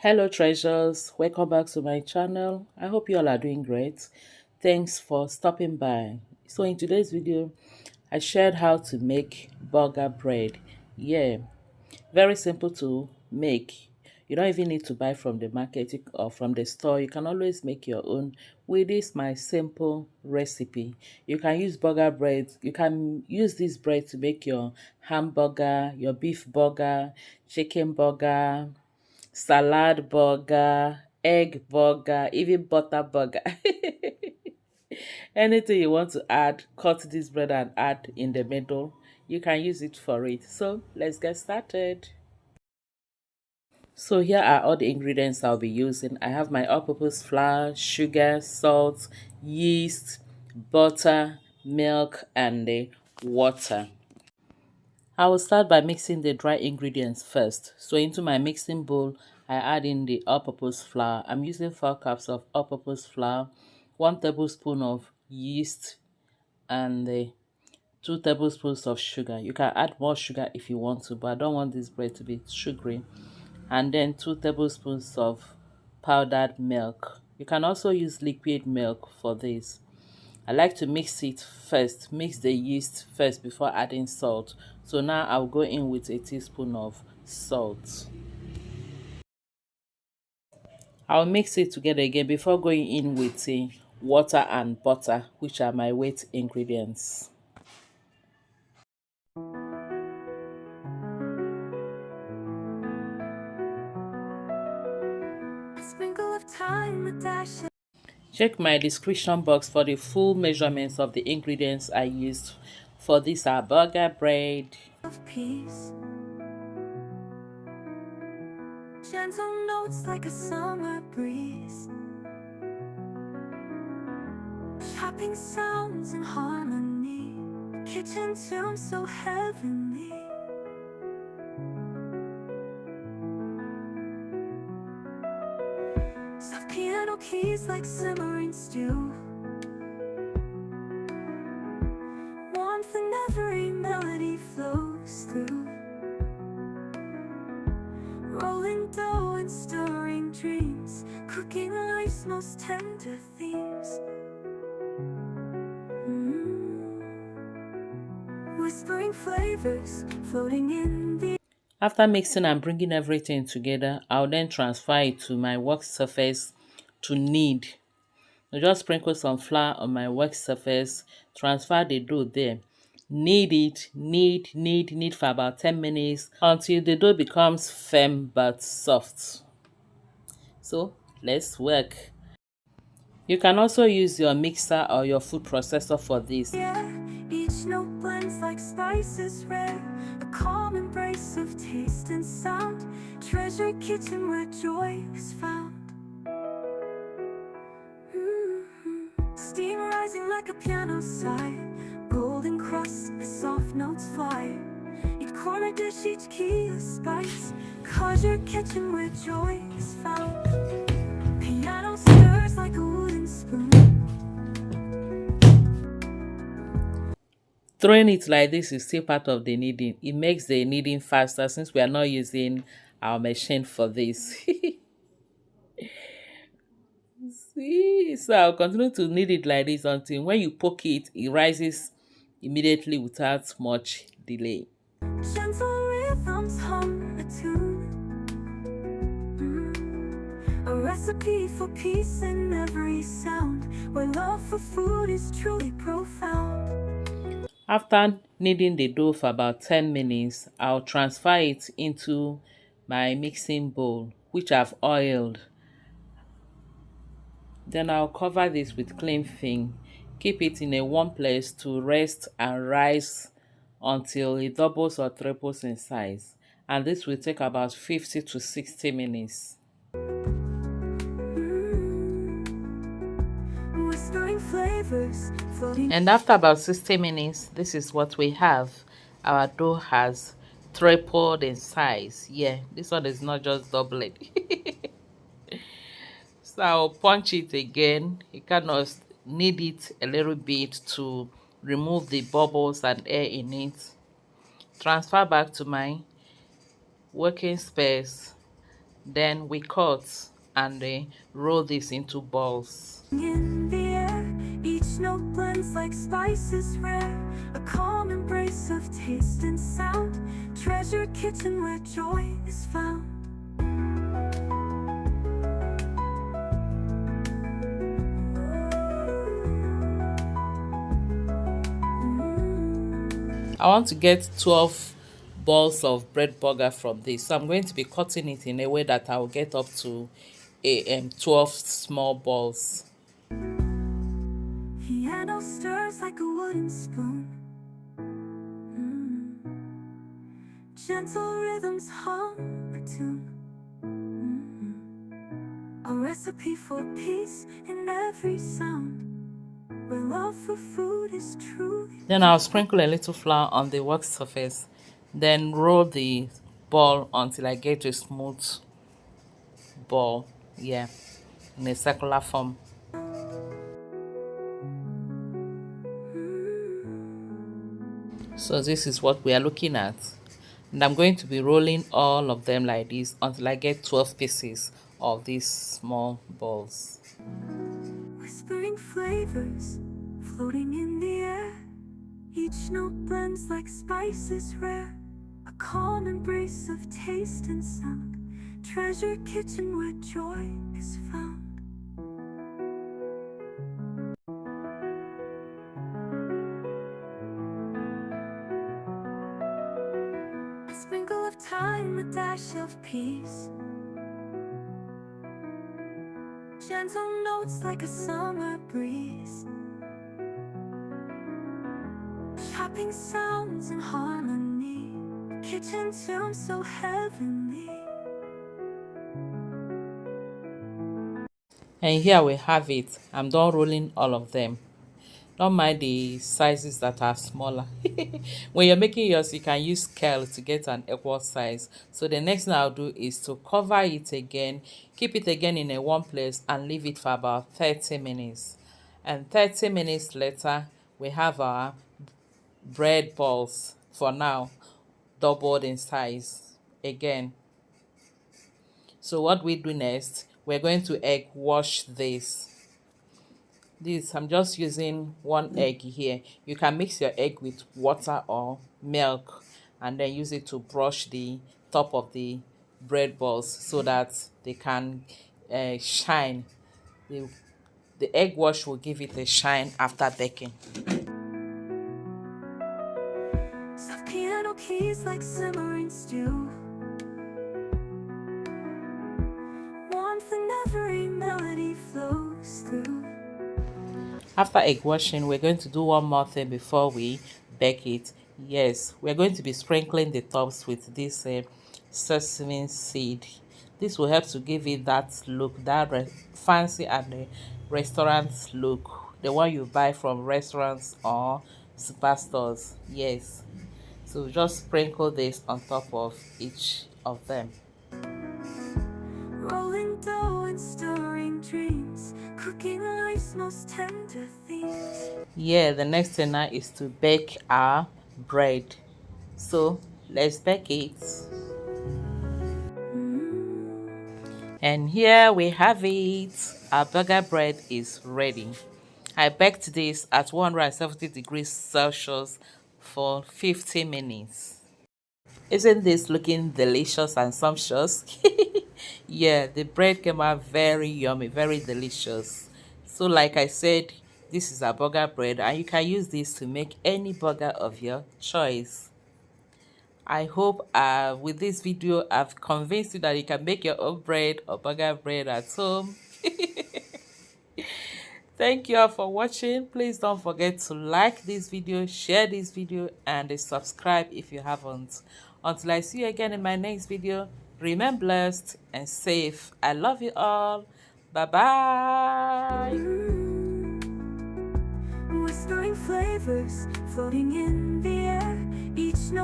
Hello treasures, welcome back to my channel. I hope you all are doing great. Thanks for stopping by. So in today's video, I shared how to make burger bread. Yeah, very simple to make. You don't even need to buy from the market or from the store. You can always make your own with this my simple recipe. You can use burger bread. You can use this bread to make your hamburger, your beef burger, chicken burger, salad burger, egg burger, even butter burger. Anything you want to add, cut this bread and add in the middle. You can use it for it. So let's get started. So here are all the ingredients I'll be using. I have my all-purpose flour, sugar, salt, yeast, butter, milk, and the water. I will start by mixing the dry ingredients first. So into my mixing bowl, I add in the all-purpose flour. I'm using 4 cups of all-purpose flour, 1 tablespoon of yeast, and 2 tablespoons of sugar. You can add more sugar if you want to, but I don't want this bread to be sugary. And then 2 tablespoons of powdered milk. You can also use liquid milk for this. I like to mix it first, mix the yeast first before adding salt. So now I'll go in with a teaspoon of salt. I'll mix it together again before going in with water and butter, which are my wet ingredients. Check my description box for the full measurements of the ingredients I used for this burger bread. Gentle notes like a summer breeze, chopping sounds in harmony, kitchen tune so heavenly. Soft piano keys like simmering stew, warmth in every melody flows through. Rolling dough and stirring dreams, cooking life's most tender themes. Whispering flavors floating in the... After mixing and bringing everything together, I'll then transfer it to my work surface to knead. I'll just sprinkle some flour on my work surface, transfer the dough there. Knead it, knead for about 10 minutes until the dough becomes firm but soft. So let's work. You can also use your mixer or your food processor for this. Yeah, each note blends like spices rare, a calm embrace of taste and sound, treasure kitchen where joy is found. Steam rising like a piano sigh, golden crust, soft notes fly. Each corner dish, each key a spice, cause your kitchen where joy is found. Piano stirs like a wooden spoon. Throwing it like this is still part of the kneading. It makes the kneading faster since we are not using our machine for this. See, so I'll continue to knead it like this until when you poke it, it rises immediately without much delay. Gentle rhythms hum a tune, a recipe for peace in every sound, where love for food is truly profound. After kneading the dough for about 10 minutes, I'll transfer it into my mixing bowl, which I've oiled. Then I'll cover this with cling film. Keep it in a warm place to rest and rise until it doubles or triples in size. And this will take about 50 to 60 minutes. And after about 60 minutes, this is what we have. Our dough has tripled in size. Yeah, this one is not just doubled. So I'll punch it again. You kind of knead it a little bit to remove the bubbles and air in it. Transfer back to my working space Then we cut and roll this into balls. In the air, each note blends like spices rare, a calm embrace of taste and sound, treasure kitchen where joy is found. I want to get 12 balls of bread burger from this, so I'm going to be cutting it in a way that I will get up to 12 small balls. Piano stirs like a wooden spoon. Gentle rhythms hum a tune. A recipe for peace in every sound, where love for food is true. Then I'll sprinkle a little flour on the work surface, then roll the ball until I get a smooth ball, yeah, in a circular form. So this is what we are looking at, and I'm going to be rolling all of them like this until I get 12 pieces of these small balls. Whispering flavors floating in the air, each note blends like spices rare, a calm embrace of taste and sound, treasure kitchen where joy is found. A sprinkle of thyme, a dash of peace, gentle notes like a summer breeze, chopping sounds in harmony, kitchen tune so heavenly. And here we have it. I'm done rolling all of them. Don't mind the sizes that are smaller. When you're making yours, you can use scale to get an equal size. So the next thing I'll do is to cover it again, keep it again in a warm place, and leave it for about 30 minutes. And 30 minutes later, we have our bread balls, for now, doubled in size again. So what we do next, we're going to egg wash this. I'm just using 1 egg here. You can mix your egg with water or milk and then use it to brush the top of the bread balls so that they can shine. The egg wash will give it a shine after baking. Soft piano keys like simmering stew, warmth in every melody flows through. After egg washing, we're going to do one more thing before we bake it. Yes, we're going to be sprinkling the tops with this sesame seed. This will help to give it that look, that fancy and restaurant look, the one you buy from restaurants or superstores. Yes, so just sprinkle this on top of each of them. Rolling dough and stirring dreams, cooking life's most tender themes. Yeah, the next thing now is to bake our bread. So let's bake it. And here we have it. Our burger bread is ready. I baked this at 170 degrees Celsius for 50 minutes. Isn't this looking delicious and sumptuous? Yeah, the bread came out very yummy, very delicious. So like I said, this is a burger bread and you can use this to make any burger of your choice. I hope with this video I've convinced you that you can make your own bread or burger bread at home. Thank you all for watching. Please don't forget to like this video, share this video, and subscribe if you haven't. Until I see you again in my next video, remain blessed and safe. I love you all. Bye-bye. Whispering flavors floating in the air, each note